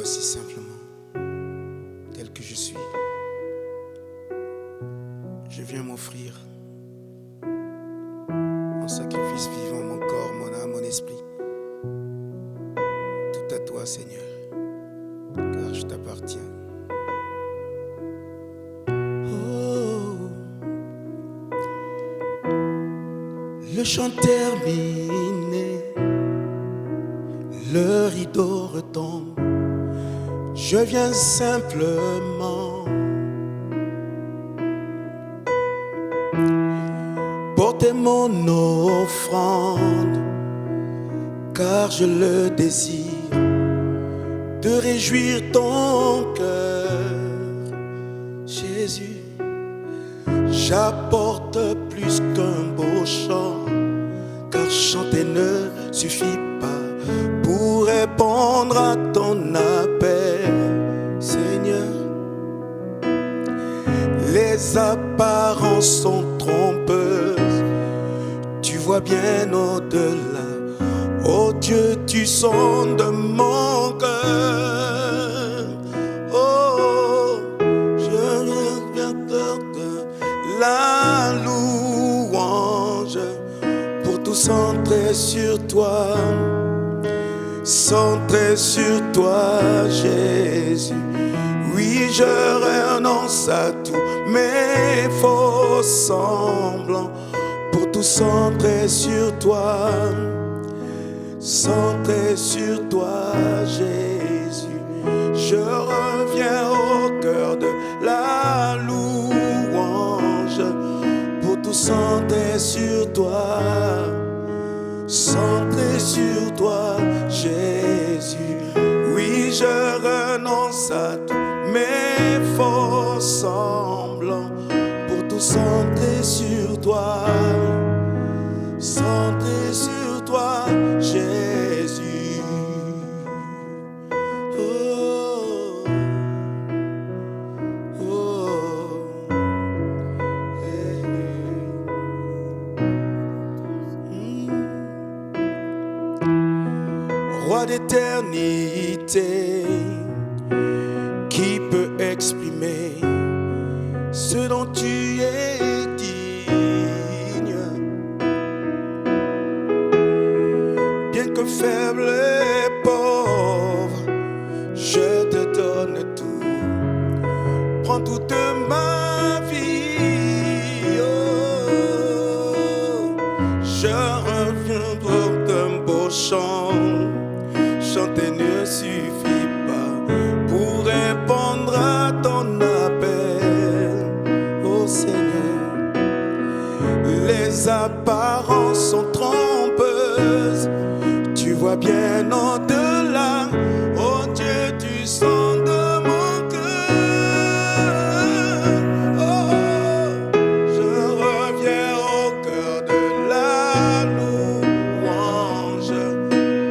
voici simplement, tel que je suis. Je viens m'offrir en sacrifice vivant mon corps, mon âme, mon esprit. Tout à toi, Seigneur, car je t'appartiens. Oh, le chant terminé, le rideau retombe. Je viens simplement porter mon offrande, car je le désire, de réjouir ton cœur. Jésus, j'apporte plus qu'un beau chant, car chanter ne suffit pas pour répondre à ton appel. Seigneur, les apparences sont trompeuses, tu vois bien au-delà. Oh Dieu, tu sondes mon cœur. Oh, je viens de la louange pour tout centrer sur toi. Centré sur toi, Jésus. Oui, je renonce à tous mes faux semblants pour tout centrer sur toi. Centré sur toi, Jésus. Je reviens au cœur de la louange pour tout centrer sur toi. Centré sur toi, Jésus. Oui, je renonce à tous mes faux semblants pour tout centrer sur toi. Centré sur toi, Jésus. Oh, oh, hey, Roi d'éternité, qui peut exprimer ce dont tu es digne? Bien que faible et pauvre, je te donne tout. Prends toute ma vie. Oh, je reviens pour un beau chant. Chanter ne suffit pas pour répondre à ton appel. Oh Seigneur, les apparences sont trompeuses, tu vois bien au-delà. Oh Dieu, tu sondes mon cœur. Oh, je reviens au cœur de la louange.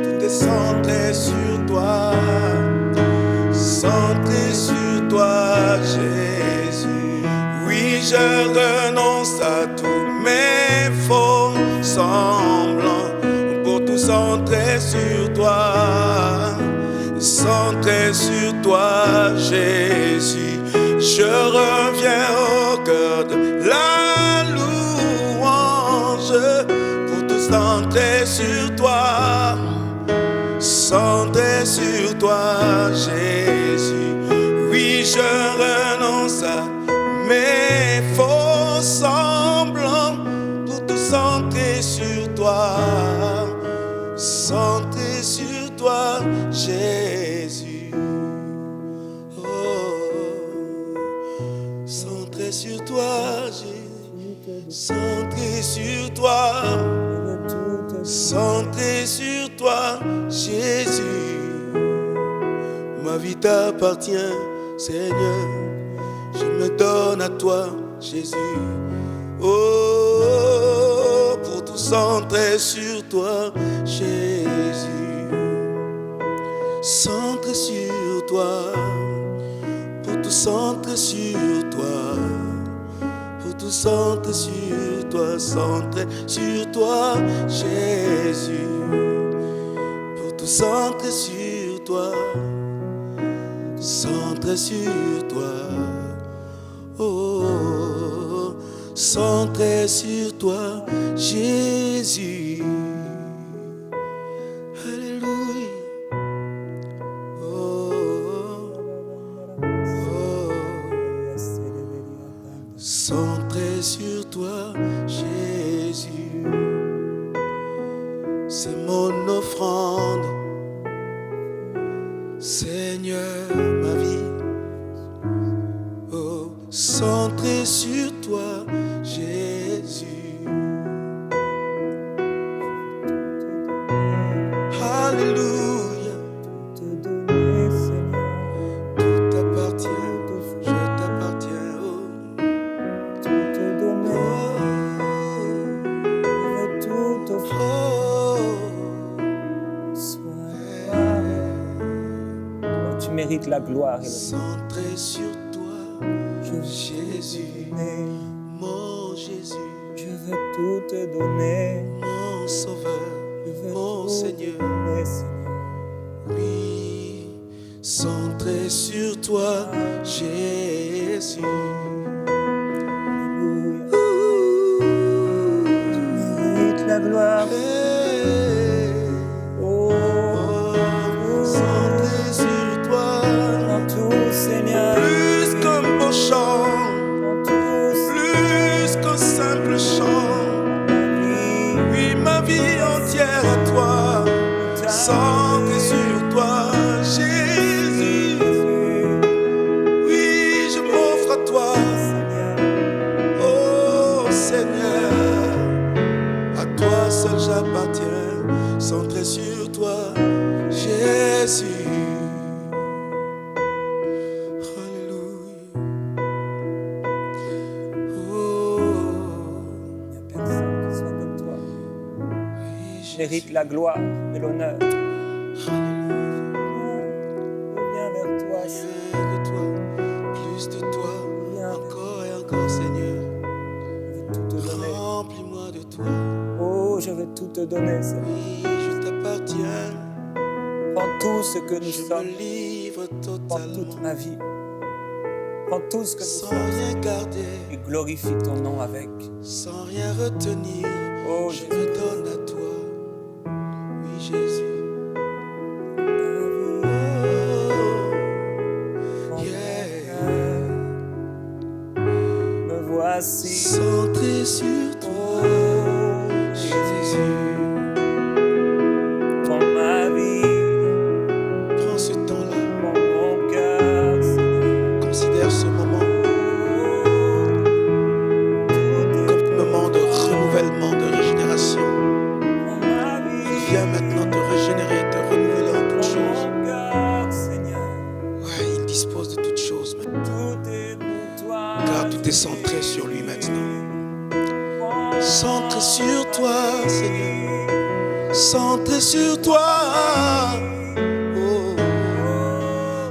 Tout est centré sur toi, centré sur toi, Jésus. Oui, je renonce à tous mes faux semblants pour tout centrer sur toi. Centré sur toi, Jésus. Je reviens au cœur de la louange pour tout centrer sur toi. Centré sur toi, Jésus. Oui, je renonce à mes faux semblants pour tout centrer sur toi. Centré sur toi, Jésus. Oh, centré sur toi, Jésus. Centré sur toi. Centré sur toi, Jésus. Ma vie t'appartient, Seigneur. Je me donne à toi, Jésus. Oh, pour tout centrer sur toi, Jésus. Centré sur toi, pour tout centrer sur toi. Pour tout centrer sur toi, centré sur toi, Jésus. Pour tout centrer sur toi. centré sur toi. Oh, centré sur toi, Jésus. Alléluia. Oh, oh, centré sur toi, Jésus. C'est mon offrande, Seigneur, ma vie. Oh, centré sur toi, Jésus. Alléluia. Tout t'appartient, je t'appartiens. Oh, Tu mérites la gloire et le centré sur toi, Jésus, mon Jésus, je veux tout te donner, mon Sauveur, mon Seigneur. Oui, centré sur toi, Jésus. Tu mérites la gloire. Centré sur toi, Dans tout, Seigneur. plus qu'un beau chant, Dans tout, plus qu'un simple chant. Oui, ma vie entière à toi, centré sur toi, Jésus. Oui, je m'offre à toi, oh Seigneur. À toi seul j'appartiens, centré sur toi, Jésus. Alléluia. Oh, Il n'y a personne qui soit comme toi. oui, Tu mérites la gloire et l'honneur. Viens vers toi, Seigneur. Rien de toi, plus de toi, encore et encore, Seigneur. Je veux tout te donner. Remplis-moi de toi. Oh, je veux tout te donner, Seigneur. Oui, je t'appartiens. Prends tout ce que nous Je sommes. me livre Prends totalement, toute ma vie. Prends tout ce que nous sans sommes. rien garder, Et glorifie ton nom avec. sans rien retenir. Oh, Je Jésus. me donne à toi. Oui, Jésus. Oh, yeah. Me voici. Centré sur toi, Jésus. Prends ma vie. Prends ce temps-là, Prends mon cœur, Seigneur. considère ce moment comme un moment de renouvellement, de régénération. Prends ma vie. Il vient maintenant te régénérer, te renouveler en toutes choses. Mon cœur, Seigneur. Ouais, il dispose de toutes choses maintenant. Tout est pour toi. Car tout est centré sur lui maintenant. Centré sur toi, Seigneur. Centré sur toi. Oh,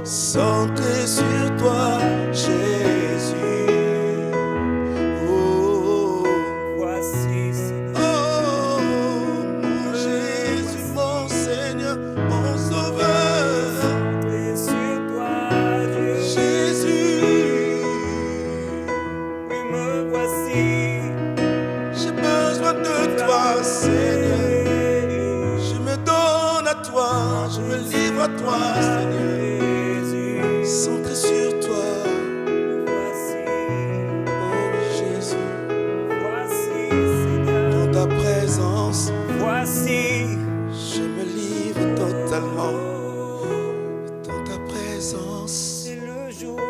centré sur toi, Jésus. Oh, Voici, Seigneur. oh, mon Jésus, mon Seigneur, mon Sauveur. Et sur toi, Jésus. Jésus, Oui, me voici. j'ai besoin de toi, Seigneur. Je me donne à toi, je me livre à toi, Seigneur. Jésus. Centré sur toi, Voici. oh oui, Jésus. Voici, Seigneur. Dans ta présence, Voici. je me livre totalement. Dans ta présence, C'est le jour.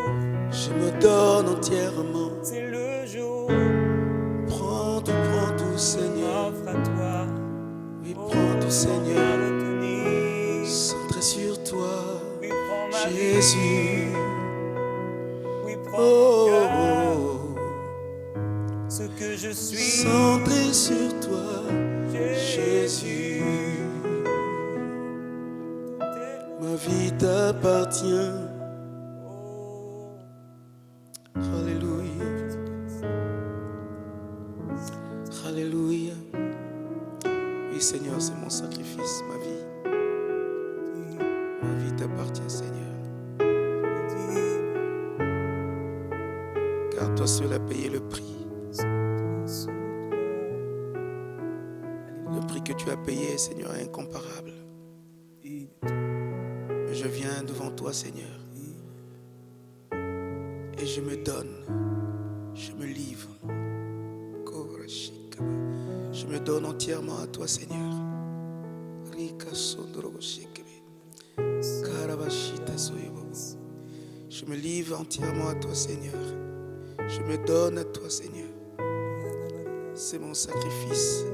je me donne entièrement. C'est le jour. Prends tout, Seigneur. M'offre à toi. Oui, prends tout, Seigneur. Sans retenir. Centré sur toi, Oui, prends ma vie. Jésus. Oui, prends Oh, mon cœur. oh, Ce que je suis. centré sur toi, Jésus. Ma vie t'appartient. Oh. Alléluia. Alléluia. Oui, Seigneur, c'est mon sacrifice, ma vie. Ma vie t'appartient, Seigneur. toi seul a payé le prix. Le prix que tu as payé, Seigneur, est incomparable. Je viens devant toi, Seigneur, et je me donne, je me livre. Je me donne entièrement à toi, Seigneur. Je me livre entièrement à toi, Seigneur. Je me donne à toi, Seigneur. C'est mon sacrifice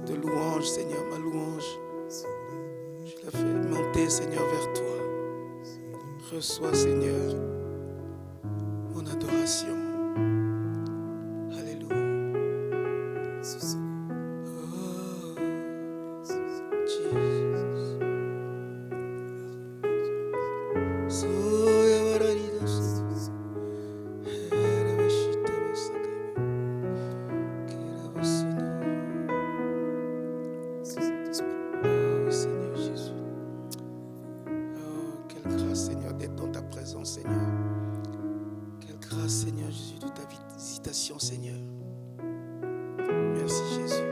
de louange, Seigneur, ma louange. Je la fais monter, Seigneur, vers toi. Reçois, Seigneur, mon adoration. Alléluia. Oh, Jesus. Soya vararida, era vashita vasaka, kira vasana. Oh, Seigneur Jésus. Oh, quelle grâce, Seigneur, d'être dans ta présence, Seigneur. Quelle grâce, Seigneur Jésus, de ta visitation, Seigneur. Merci, Jésus.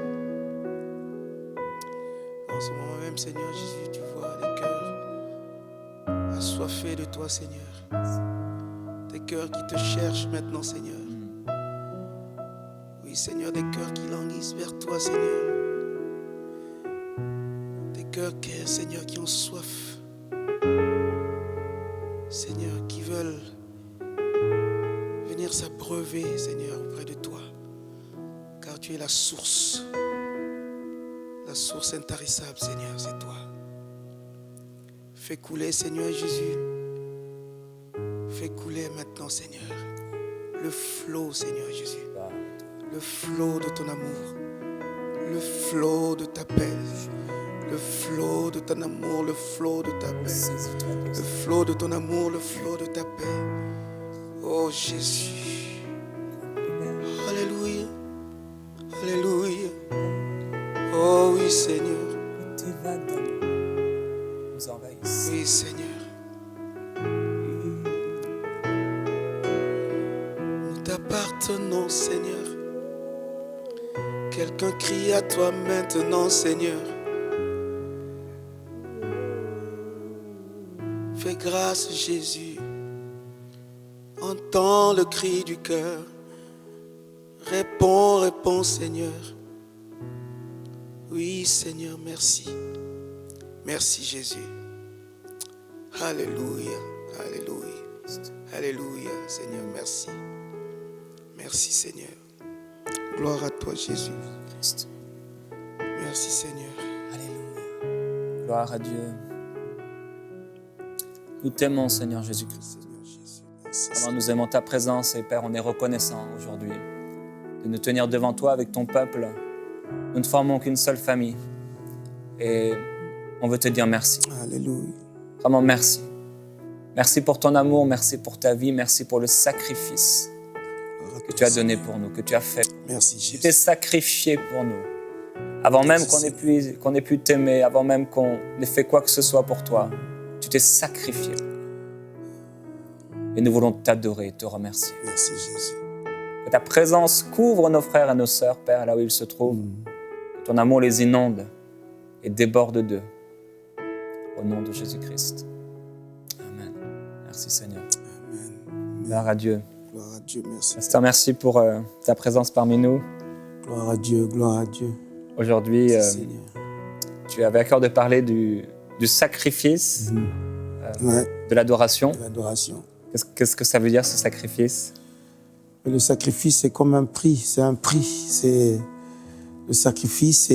En ce moment même, Seigneur Jésus, tu vois les cœurs assoiffés de toi, Seigneur. Des cœurs qui te cherchent maintenant, Seigneur. Oui, Seigneur, des cœurs qui languissent vers toi, Seigneur. Des cœurs, Seigneur, qui ont soif. Seigneur, qui veulent venir s'abreuver, Seigneur, auprès de toi. Car tu es la source intarissable, Seigneur, c'est toi. Fais couler, Seigneur Jésus. Fais couler maintenant, Seigneur, le flot, Seigneur Jésus. Le flot de ton amour. Le flot de ta paix. Le flot de ton amour, le flot de ta paix. Le flot de ton amour, le flot de ta paix. Oh Jésus. Alléluia. Alléluia. Oh oui, Seigneur. Tes vagues nous envahissent. Oui, Seigneur. Nous t'appartenons, Seigneur. Quelqu'un crie à toi maintenant, Seigneur. Fais grâce, Jésus. Entends le cri du cœur. Réponds, réponds, Seigneur. Oui, Seigneur, merci. Merci, Jésus. Alléluia, alléluia. Alléluia, Seigneur, merci. Merci, Seigneur. Gloire à toi, Jésus. Merci, Seigneur. Alléluia. Gloire à Dieu. Nous t'aimons, Seigneur Jésus-Christ. Seigneur Jésus, merci. Vraiment, nous aimons ta présence et Père, on est reconnaissant aujourd'hui de nous tenir devant toi avec ton peuple. Nous ne formons qu'une seule famille et on veut te dire merci. Alléluia. Vraiment merci. Merci pour ton amour, merci pour ta vie, merci pour le sacrifice que tu as donné pour nous, que tu as fait. Merci, Tu t'es Jésus. sacrifié pour nous. Avant même qu'on ait pu t'aimer, avant même qu'on ait fait quoi que ce soit pour toi, tu t'es sacrifié. Et nous voulons t'adorer, te remercier. Merci, Jésus. Que ta présence couvre nos frères et nos sœurs, Père, là où ils se trouvent. Que ton amour les inonde et déborde d'eux. Au nom de Jésus-Christ. Amen. Merci Seigneur. Amen. Gloire à Dieu. Gloire à Dieu, merci. Pasteur, merci pour ta présence parmi nous. Gloire à Dieu, gloire à Dieu. Aujourd'hui, Merci, Seigneur. tu avais à cœur de parler du sacrifice, Ouais, de l'adoration. l'adoration. Qu'est-ce que ça veut dire, ce sacrifice? Le sacrifice, c'est comme un prix. C'est un prix. Le sacrifice,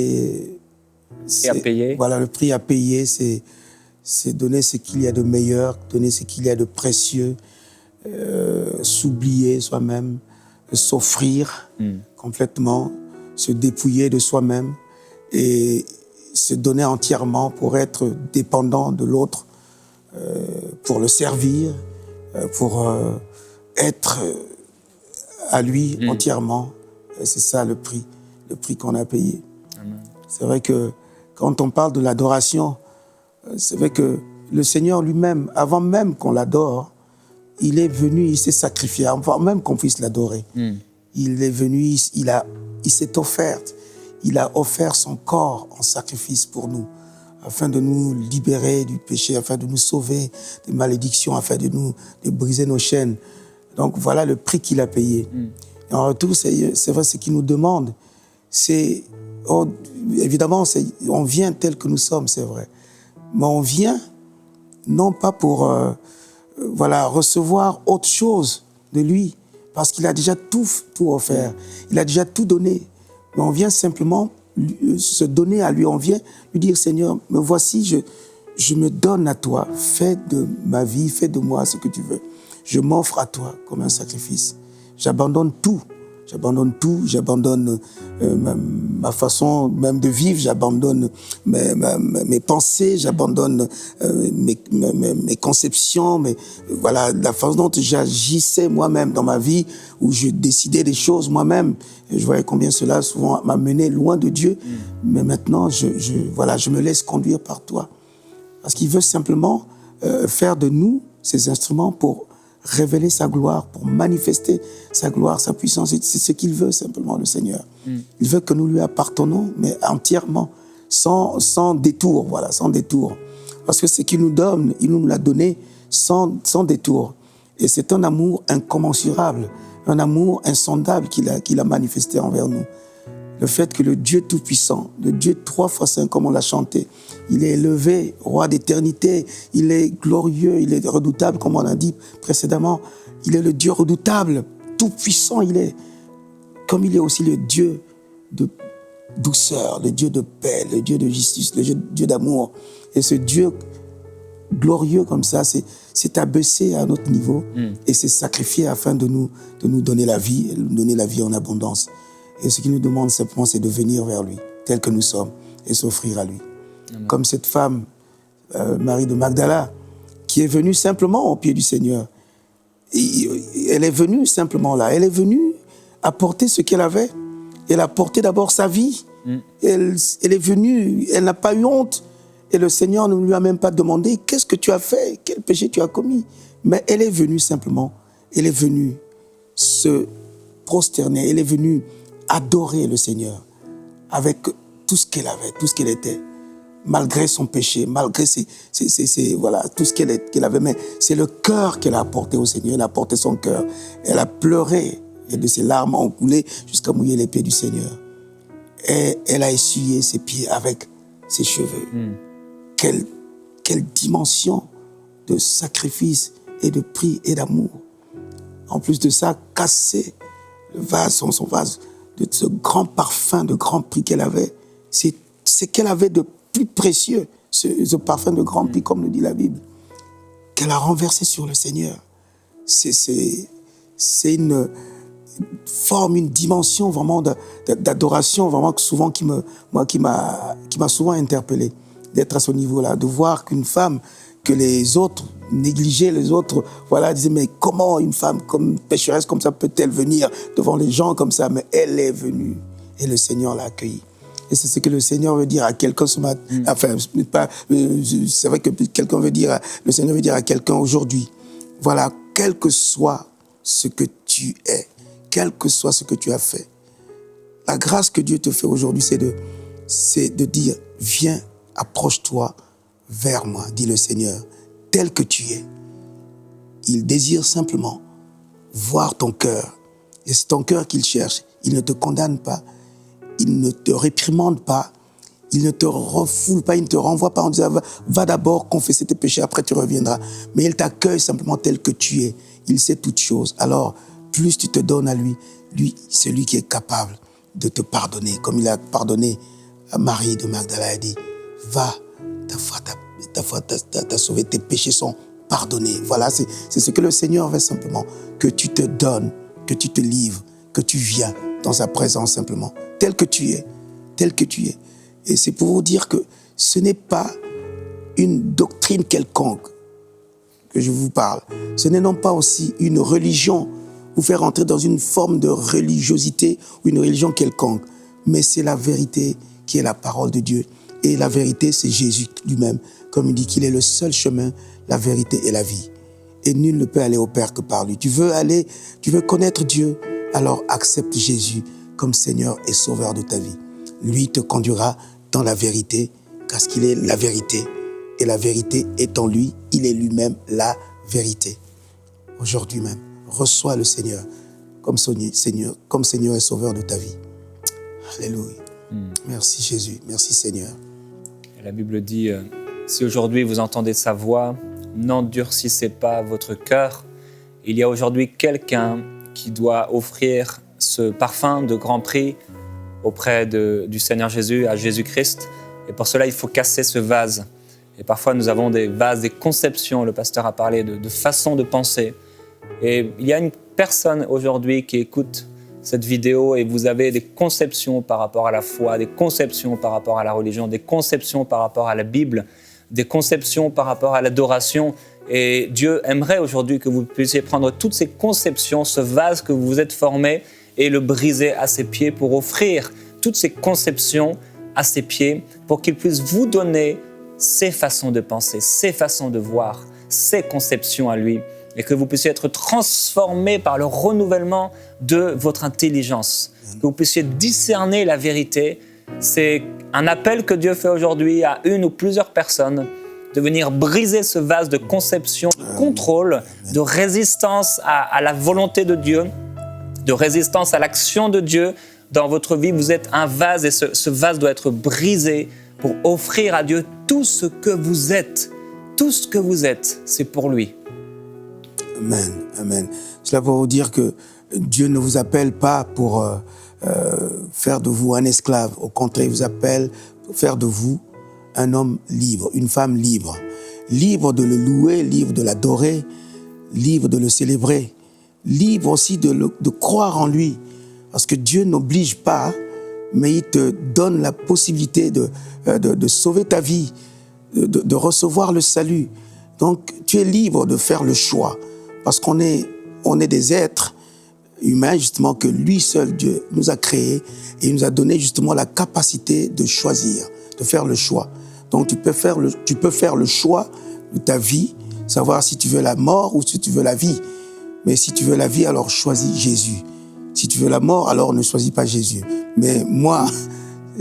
c'est à payer. Voilà, le prix à payer, c'est donner ce qu'il y a de meilleur, donner ce qu'il y a de précieux, s'oublier soi-même, s'offrir complètement, se dépouiller de soi-même et se donner entièrement pour être dépendant de l'autre, pour le servir, pour être à lui entièrement. Et c'est ça le prix qu'on a payé. Amen. C'est vrai que quand on parle de l'adoration, c'est vrai que le Seigneur lui-même, avant même qu'on l'adore, il est venu, il s'est sacrifié, avant même qu'on puisse l'adorer. Il est venu, il s'est offert. Il a offert son corps en sacrifice pour nous, afin de nous libérer du péché, afin de nous sauver des malédictions, afin de briser nos chaînes. Donc voilà le prix qu'il a payé. Et en retour, c'est vrai, ce qu'il nous demande, c'est, évidemment, on vient tel que nous sommes, c'est vrai. Mais on vient, non pas pour recevoir autre chose de lui, parce qu'il a déjà tout offert, il a déjà tout donné. Mais on vient simplement se donner à lui, on vient lui dire, Seigneur, me voici, je me donne à toi, fais de ma vie, fais de moi ce que tu veux. Je m'offre à toi comme un sacrifice. J'abandonne tout. J'abandonne ma façon même de vivre, j'abandonne mes pensées, j'abandonne mes conceptions, la façon dont j'agissais moi-même dans ma vie, où je décidais des choses moi-même. Et je voyais combien cela souvent m'a mené loin de Dieu. Mais maintenant, je me laisse conduire par toi. Parce qu'il veut simplement faire de nous ces instruments pour révéler sa gloire, pour manifester sa gloire, sa puissance. C'est ce qu'il veut simplement, le Seigneur. Il veut que nous lui appartenons, mais entièrement, sans détour, sans détour. Parce que ce qu'il nous donne, il nous l'a donné sans détour. Et c'est un amour incommensurable, un amour insondable qu'il a manifesté envers nous. Le fait que le Dieu Tout-Puissant, le Dieu 3 fois 5, comme on l'a chanté, il est élevé, roi d'éternité, il est glorieux, il est redoutable, comme on a dit précédemment. Il est le Dieu redoutable, Tout-Puissant il est. Comme il est aussi le Dieu de douceur, le Dieu de paix, le Dieu de justice, le Dieu d'amour. Et ce Dieu glorieux comme ça, c'est abaissé à notre niveau et s'est sacrifié afin de nous donner la vie, et nous donner la vie en abondance. Et ce qu'il nous demande simplement, c'est de venir vers lui, tel que nous sommes, et s'offrir à lui. Amen. Comme cette femme, Marie de Magdala, qui est venue simplement au pied du Seigneur. Elle est venue simplement là. Elle est venue apporter ce qu'elle avait. Elle a apporté d'abord sa vie. Elle est venue, elle n'a pas eu honte. Et le Seigneur ne lui a même pas demandé « Qu'est-ce que tu as fait? Quel péché tu as commis ?» Mais elle est venue simplement. Elle est venue se prosterner. Elle est venue adorer le Seigneur avec tout ce qu'elle avait, tout ce qu'elle était, malgré son péché, malgré tout ce qu'elle avait. Mais c'est le cœur qu'elle a apporté au Seigneur. Elle a apporté son cœur. Elle a pleuré et de ses larmes ont coulé jusqu'à mouiller les pieds du Seigneur. Et elle a essuyé ses pieds avec ses cheveux. Quelle dimension de sacrifice et de prix et d'amour. En plus de ça, casser le vase, son vase, de ce grand parfum, de grand prix qu'elle avait, c'est ce qu'elle avait de plus précieux, ce parfum de grand prix, comme le dit la Bible, qu'elle a renversé sur le Seigneur. C'est une forme, une dimension vraiment d'adoration, vraiment souvent qui m'a souvent interpellé, d'être à ce niveau-là, de voir qu'une femme que les autres négligeaient, les autres, disaient, mais comment une femme comme pécheresse comme ça peut-elle venir devant les gens comme ça? Mais elle est venue et le Seigneur l'a accueillie. Et c'est ce que le Seigneur veut dire à quelqu'un ce matin. Enfin, c'est vrai que le Seigneur veut dire à quelqu'un aujourd'hui, voilà, quel que soit ce que tu es, quel que soit ce que tu as fait, la grâce que Dieu te fait aujourd'hui, c'est de dire, viens, approche-toi vers moi, dit le Seigneur, tel que tu es. Il désire simplement voir ton cœur. Et c'est ton cœur qu'il cherche. Il ne te condamne pas. Il ne te réprimande pas. Il ne te refoule pas. Il ne te renvoie pas en disant va d'abord confesser tes péchés, après tu reviendras. Mais il t'accueille simplement tel que tu es. Il sait toutes choses. Alors, plus tu te donnes à lui, celui qui est capable de te pardonner, comme il a pardonné à Marie de Magdala, il dit va, ta foi t'a sauvé, tes péchés sont pardonnés. Voilà, c'est ce que le Seigneur veut simplement, que tu te donnes, que tu te livres, que tu viens dans sa présence simplement, tel que tu es, tel que tu es. Et c'est pour vous dire que ce n'est pas une doctrine quelconque que je vous parle. Ce n'est non pas aussi une religion, vous faire entrer dans une forme de religiosité ou une religion quelconque, mais c'est la vérité qui est la parole de Dieu. Et la vérité, c'est Jésus lui-même, comme il dit qu'il est le seul chemin, la vérité et la vie. et nul ne peut aller au Père que par lui. Tu veux connaître Dieu, alors accepte Jésus comme Seigneur et Sauveur de ta vie. Lui te conduira dans la vérité, parce qu'il est la vérité. Et la vérité est en lui, il est lui-même la vérité. Aujourd'hui même, reçois le Seigneur comme Seigneur et Sauveur de ta vie. Alléluia. Merci Jésus, merci Seigneur. Et la Bible dit, si aujourd'hui vous entendez sa voix, n'endurcissez pas votre cœur. Il y a aujourd'hui quelqu'un qui doit offrir ce parfum de grand prix auprès du Seigneur Jésus, à Jésus-Christ. Et pour cela, il faut casser ce vase. Et parfois, nous avons des vases, des conceptions. Le pasteur a parlé de façon de penser. Et il y a une personne aujourd'hui qui écoute cette vidéo et vous avez des conceptions par rapport à la foi, des conceptions par rapport à la religion, des conceptions par rapport à la Bible, des conceptions par rapport à l'adoration. Et Dieu aimerait aujourd'hui que vous puissiez prendre toutes ces conceptions, ce vase que vous vous êtes formé, et le briser à ses pieds pour offrir toutes ces conceptions à ses pieds pour qu'il puisse vous donner ses façons de penser, ses façons de voir, ses conceptions à lui, et que vous puissiez être transformés par le renouvellement de votre intelligence, que vous puissiez discerner la vérité. C'est un appel que Dieu fait aujourd'hui à une ou plusieurs personnes de venir briser ce vase de conception, de contrôle, de résistance à la volonté de Dieu, de résistance à l'action de Dieu dans votre vie. Vous êtes un vase et ce vase doit être brisé pour offrir à Dieu tout ce que vous êtes. Tout ce que vous êtes, c'est pour lui. Amen, amen. Cela pour vous dire que Dieu ne vous appelle pas pour faire de vous un esclave. Au contraire, il vous appelle pour faire de vous un homme libre, une femme libre. Libre de le louer, libre de l'adorer, libre de le célébrer. Libre aussi de croire en lui. Parce que Dieu n'oblige pas, mais il te donne la possibilité de sauver ta vie, de recevoir le salut. Donc, tu es libre de faire le choix. Parce qu'on est des êtres humains, justement, que lui seul, Dieu, nous a créés et il nous a donné justement la capacité de choisir, de faire le choix. Donc, tu peux faire le choix de ta vie, savoir si tu veux la mort ou si tu veux la vie. Mais si tu veux la vie, alors choisis Jésus. Si tu veux la mort, alors ne choisis pas Jésus. Mais moi,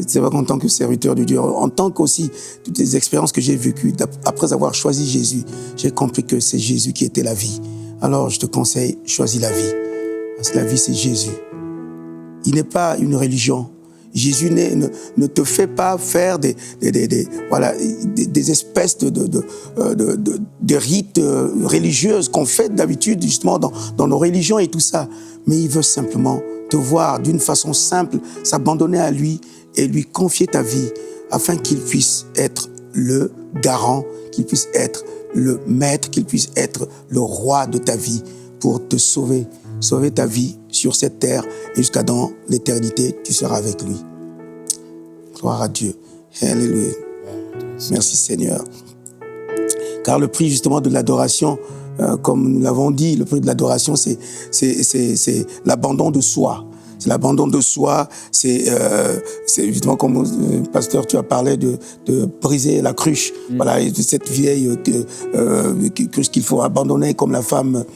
c'est vrai qu'en tant que serviteur de Dieu, en tant qu'aussi toutes les expériences que j'ai vécues, après avoir choisi Jésus, j'ai compris que c'est Jésus qui était la vie. Alors je te conseille, choisis la vie. Parce que la vie, c'est Jésus. Il n'est pas une religion. Jésus ne te fait pas faire des espèces de rites religieux qu'on fait d'habitude justement dans nos religions et tout ça. Mais il veut simplement te voir d'une façon simple, s'abandonner à lui et lui confier ta vie afin qu'il puisse être le garant, qu'il puisse être le maître, qu'il puisse être le roi de ta vie pour te sauver ta vie sur cette terre et jusqu'à dans l'éternité, tu seras avec lui. Gloire à Dieu. Alléluia. Merci Seigneur. Car le prix justement de l'adoration, comme nous l'avons dit, le prix de l'adoration, c'est l'abandon de soi. C'est l'abandon de soi, c'est justement comme pasteur, tu as parlé de briser la cruche. Voilà, de cette vieille cruche qu'il faut abandonner, comme la femme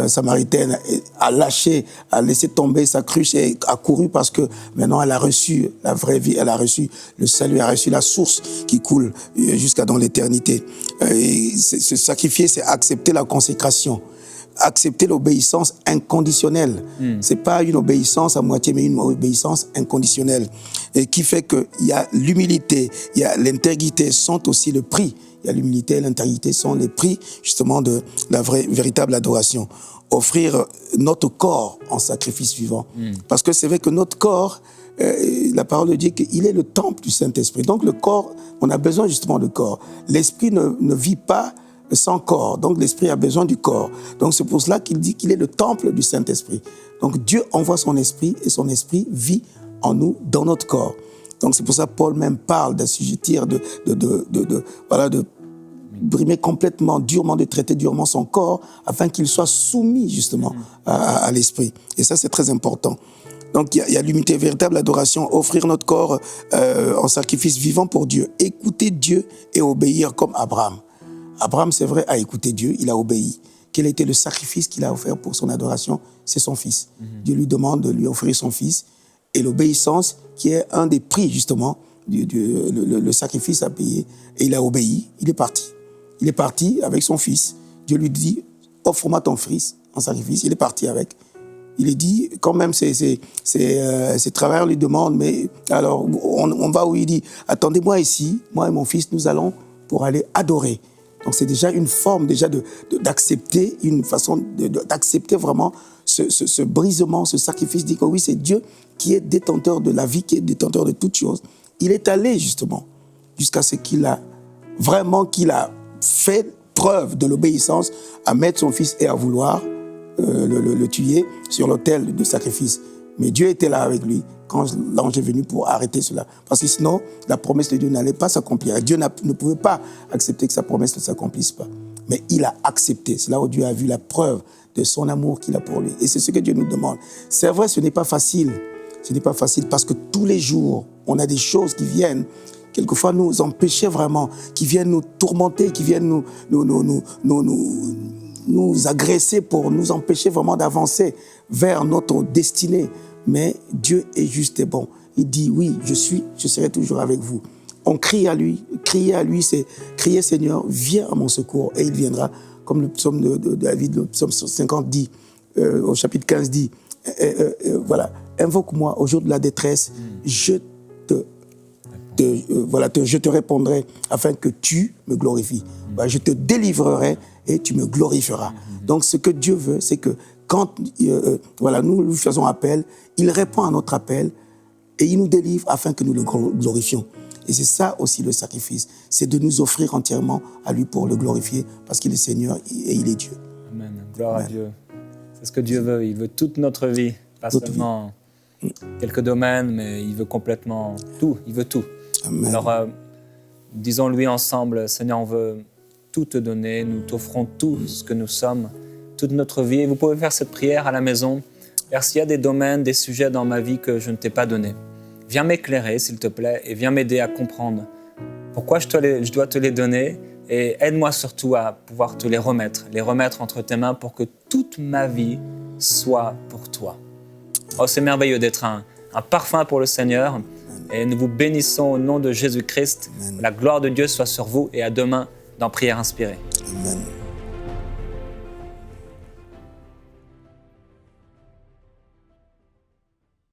samaritaine a lâché, a laissé tomber sa cruche et a couru parce que maintenant elle a reçu la vraie vie, elle a reçu le salut, elle a reçu la source qui coule jusqu'à dans l'éternité. Et se sacrifier, c'est accepter la consécration. Accepter l'obéissance inconditionnelle. C'est pas une obéissance à moitié, mais une obéissance inconditionnelle. Et qui fait qu'il y a l'humilité, il y a l'intégrité sont aussi le prix. Il y a l'humilité et l'intégrité sont les prix, justement, de la véritable adoration. Offrir notre corps en sacrifice vivant. Parce que c'est vrai que notre corps, la parole dit qu'il est le temple du Saint-Esprit. Donc le corps, on a besoin justement de corps. L'esprit ne vit pas sans corps. Donc l'esprit a besoin du corps. Donc c'est pour cela qu'il dit qu'il est le temple du Saint-Esprit. Donc Dieu envoie son esprit et son esprit vit en nous, dans notre corps. Donc c'est pour ça que Paul même parle d'assujettir, de brimer complètement, durement, de traiter durement son corps afin qu'il soit soumis justement à l'esprit. Et ça c'est très important. Donc il y a l'unité véritable, l'adoration, offrir notre corps en sacrifice vivant pour Dieu, écouter Dieu et obéir comme Abraham. Abraham, c'est vrai, a écouté Dieu, il a obéi. quel était le sacrifice qu'il a offert pour son adoration, c'est son fils. Dieu lui demande de lui offrir son fils. Et l'obéissance, qui est un des prix, justement, le sacrifice à payer. Et il a obéi, il est parti. Il est parti avec son fils. Dieu lui dit, offre-moi ton fils en sacrifice. Il est parti avec. Il est dit, quand même, ses travailleurs lui demandent, mais alors, on va où? Il dit, attendez-moi ici, moi et mon fils, nous allons pour aller adorer. Donc c'est déjà une forme déjà d'accepter, une façon d'accepter vraiment ce brisement, ce sacrifice, dit que oui, c'est Dieu qui est détenteur de la vie, qui est détenteur de toutes choses. Il est allé justement jusqu'à ce qu'il a fait preuve de l'obéissance à mettre son fils et à vouloir le tuer sur l'autel de sacrifice. Mais Dieu était là avec lui quand l'ange est venu pour arrêter cela. Parce que sinon, la promesse de Dieu n'allait pas s'accomplir. Et Dieu ne pouvait pas accepter que sa promesse ne s'accomplisse pas. Mais il a accepté. C'est là où Dieu a vu la preuve de son amour qu'il a pour lui. Et c'est ce que Dieu nous demande. C'est vrai, ce n'est pas facile. Ce n'est pas facile parce que tous les jours, on a des choses qui viennent quelquefois nous empêcher vraiment, qui viennent nous tourmenter, qui viennent nous agresser pour nous empêcher vraiment d'avancer vers notre destinée. Mais Dieu est juste et bon. Il dit, oui, je serai toujours avec vous. On crie à lui, c'est crier Seigneur, viens à mon secours, et il viendra, comme le psaume de David, le psaume 50 dit, au chapitre 15 dit, voilà, invoque-moi au jour de la détresse, je te répondrai afin que tu me glorifies. Je te délivrerai et tu me glorifieras. Donc ce que Dieu veut, c'est que quand nous lui faisons appel, il répond à notre appel et il nous délivre afin que nous le glorifions. Et c'est ça aussi le sacrifice, c'est de nous offrir entièrement à lui pour le glorifier parce qu'il est Seigneur et il est Dieu. Amen. Gloire à Dieu. C'est ce que Dieu veut. Il veut toute notre vie, pas seulement quelques domaines, mais il veut complètement tout. Il veut tout. Amen. Alors, disons-lui ensemble, Seigneur, on veut tout te donner. Nous t'offrons tout ce que nous sommes, toute notre vie. Et vous pouvez faire cette prière à la maison. Père, s'il y a des domaines, des sujets dans ma vie que je ne t'ai pas donnés, viens m'éclairer, s'il te plaît, et viens m'aider à comprendre pourquoi je dois te les donner. Et aide-moi surtout à pouvoir te les remettre entre tes mains pour que toute ma vie soit pour toi. Oh, c'est merveilleux d'être un parfum pour le Seigneur. Et nous vous bénissons au nom de Jésus-Christ. La gloire de Dieu soit sur vous et à demain dans Prière Inspirée. Amen.